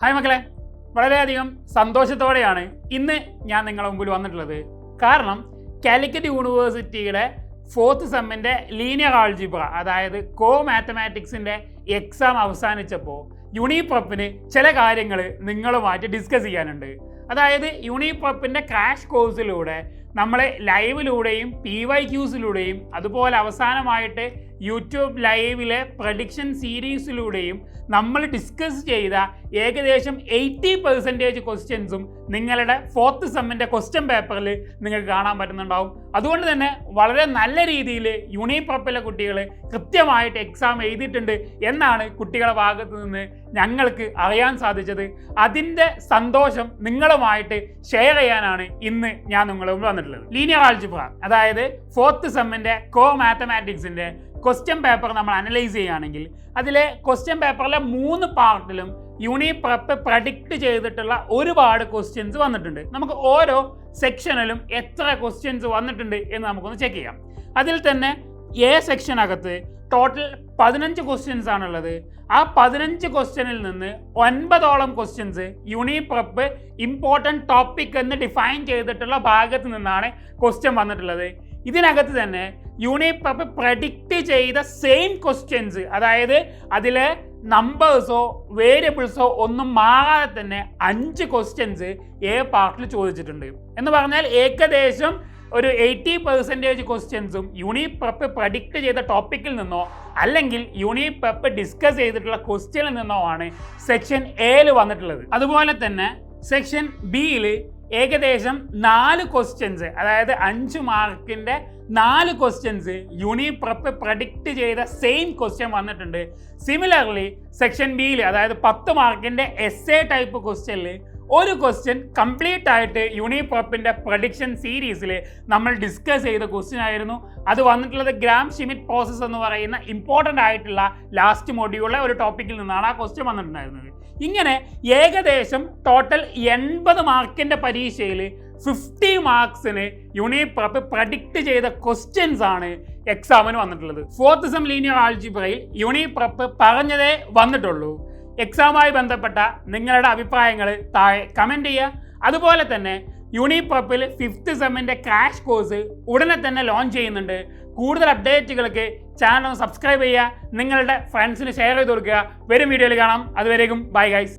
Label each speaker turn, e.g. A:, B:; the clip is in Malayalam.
A: ഹായ് മക്കളെ, വളരെയധികം സന്തോഷത്തോടെയാണ് ഇന്ന് ഞാൻ നിങ്ങളുടെ മുമ്പിൽ വന്നിട്ടുള്ളത്. കാരണം കാലിക്കറ്റ് യൂണിവേഴ്സിറ്റിയുടെ 4th സെമ്മിൻ്റെ ലീനിയർ ആൾജിബ്ര അതായത് കോ മാത്തമാറ്റിക്സിൻ്റെ എക്സാം അവസാനിച്ചപ്പോൾ യൂണിപ്രപ്പിന് ചില കാര്യങ്ങൾ നിങ്ങളുമായിട്ട് ഡിസ്കസ് ചെയ്യാനുണ്ട്. അതായത് യൂണിപ്രപ്പിൻ്റെ ക്രാഷ് കോഴ്സിലൂടെ നമ്മൾ ലൈവിലൂടെയും PYQസിലൂടെയും അതുപോലെ അവസാനമായിട്ട് യൂട്യൂബ് ലൈവിലെ പ്രഡിക്ഷൻ സീരീസിലൂടെയും നമ്മൾ ഡിസ്കസ് ചെയ്ത ഏകദേശം 80% ക്വസ്റ്റ്യൻസും നിങ്ങളുടെ 4th സെമ്മിൻ്റെ ക്വസ്റ്റ്യൻ പേപ്പറിൽ നിങ്ങൾക്ക് കാണാൻ പറ്റുന്നുണ്ടാവും. അതുകൊണ്ട് തന്നെ വളരെ നല്ല രീതിയിൽ യൂണിപ്രപ്പിലെ കുട്ടികൾ കൃത്യമായിട്ട് എക്സാം എഴുതിയിട്ടുണ്ട് എന്നാണ് കുട്ടികളുടെ ഭാഗത്ത് നിന്ന് ഞങ്ങൾക്ക് അറിയാൻ സാധിച്ചത്. അതിൻ്റെ സന്തോഷം നിങ്ങളുമായിട്ട് ഷെയർ ചെയ്യാനാണ് ഇന്ന് ഞാൻ നിങ്ങളുടെ മുമ്പ് വന്നിട്ടുള്ളത്. ലീനിയർ ആൾജിബ്ര അതായത് 4th സെമ്മിൻ്റെ കോ മാത്തമാറ്റിക്സിൻ്റെ ക്വസ്റ്റ്യൻ പേപ്പർ നമ്മൾ അനലൈസ് ചെയ്യുകയാണെങ്കിൽ അതിലെ ക്വസ്റ്റ്യൻ പേപ്പറിലെ 3 പാർട്ടിലും യൂണിപ്രപ്പ് പ്രഡിക്റ്റ് ചെയ്തിട്ടുള്ള ഒരുപാട് ക്വസ്റ്റ്യൻസ് വന്നിട്ടുണ്ട്. നമുക്ക് ഓരോ സെക്ഷനിലും എത്ര ക്വസ്റ്റ്യൻസ് വന്നിട്ടുണ്ട് എന്ന് നമുക്കൊന്ന് ചെക്ക് ചെയ്യാം. അതിൽ തന്നെ എ സെക്ഷനകത്ത് ടോട്ടൽ 15 ക്വസ്റ്റ്യൻസ് ആണുള്ളത്. ആ 15 ക്വസ്റ്റ്യനിൽ നിന്ന് 9ഓളം ക്വസ്റ്റ്യൻസ് യൂണിപ്രപ്പ് ഇമ്പോർട്ടൻറ്റ് ടോപ്പിക് എന്ന് ഡിഫൈൻ ചെയ്തിട്ടുള്ള ഭാഗത്ത് നിന്നാണ് ക്വസ്റ്റ്യൻ വന്നിട്ടുള്ളത്. ഇതിനകത്ത് തന്നെ യൂണിപ്രപ്പ് പ്രഡിക്റ്റ് ചെയ്ത സെയിം ക്വസ്റ്റ്യൻസ്, അതായത് അതിലെ നമ്പേഴ്സോ വേരിയബിൾസോ ഒന്നും മാറാതെ തന്നെ 5 ക്വസ്റ്റ്യൻസ് എ പാർട്ടിൽ ചോദിച്ചിട്ടുണ്ട്. എന്ന് പറഞ്ഞാൽ ഏകദേശം ഒരു 80% ക്വസ്റ്റ്യൻസും യൂണിപ്രപ്പ് പ്രഡിക്റ്റ് ചെയ്ത ടോപ്പിക്കിൽ നിന്നോ അല്ലെങ്കിൽ യൂണിപ്രപ്പ് ഡിസ്കസ് ചെയ്തിട്ടുള്ള ക്വസ്റ്റ്യനിൽ നിന്നോ ആണ് സെക്ഷൻ എയിൽ വന്നിട്ടുള്ളത്. അതുപോലെ തന്നെ സെക്ഷൻ ബിയിൽ ഏകദേശം 4 ക്വസ്റ്റ്യൻസ്, അതായത് 5 മാർക്കിൻ്റെ 4 ക്വസ്റ്റ്യൻസ് യൂണിപ്രപ്പ് പ്രഡിക്റ്റ് ചെയ്ത സെയിം ക്വസ്റ്റ്യൻ വന്നിട്ടുണ്ട്. സിമിലർലി സെക്ഷൻ ബിയിൽ അതായത് 10 മാർക്കിൻ്റെ എസ്സേ ടൈപ്പ് ക്വസ്റ്റ്യനിൽ ഒരു ക്വസ്റ്റ്യൻ കംപ്ലീറ്റ് ആയിട്ട് യൂണിപ്രപ്പിൻ്റെ പ്രഡിക്ഷൻ സീരീസിൽ നമ്മൾ ഡിസ്കസ് ചെയ്ത ക്വസ്റ്റ്യൻ ആയിരുന്നു. അത് വന്നിട്ടുള്ളത് ഗ്രാം ഷ്മിറ്റ് പ്രോസസ്സ് എന്ന് പറയുന്ന ഇമ്പോർട്ടൻ്റ് ആയിട്ടുള്ള ലാസ്റ്റ് മൊഡ്യൂളിലെ ഒരു ടോപ്പിക്കിൽ നിന്നാണ് ആ ക്വസ്റ്റ്യൻ വന്നിട്ടുണ്ടായിരുന്നത്. ഇങ്ങനെ ഏകദേശം ടോട്ടൽ 80 മാർക്കിൻ്റെ പരീക്ഷയിൽ 50 മാർക്സിന് യൂണിപ്രപ്പ് പ്രഡിക്റ്റ് ചെയ്ത ക്വസ്റ്റ്യൻസ് ആണ് എക്സാമിന് വന്നിട്ടുള്ളത്. 4th സെം ലീനിയർ ആൾജിബ്രയിൽ യൂണിപ്രപ്പ് പറഞ്ഞതേ വന്നിട്ടുള്ളൂ. എക്സാമുമായി ബന്ധപ്പെട്ട നിങ്ങളുടെ അഭിപ്രായങ്ങൾ താഴെ കമൻറ്റ് ചെയ്യുക. അതുപോലെ തന്നെ യൂണിപ്രപ്പിൽ 5th സെമ്മിൻ്റെ ക്രാഷ് കോഴ്സ് ഉടനെ തന്നെ ലോഞ്ച് ചെയ്യുന്നുണ്ട്. കൂടുതൽ അപ്ഡേറ്റുകൾക്ക് ചാനൽ സബ്സ്ക്രൈബ് ചെയ്യുക, നിങ്ങളുടെ ഫ്രണ്ട്സിന് ഷെയർ ചെയ്ത് കൊടുക്കുക. വരും വീഡിയോയിൽ കാണാം. അതുവരേക്കും ബൈ ഗൈസ്.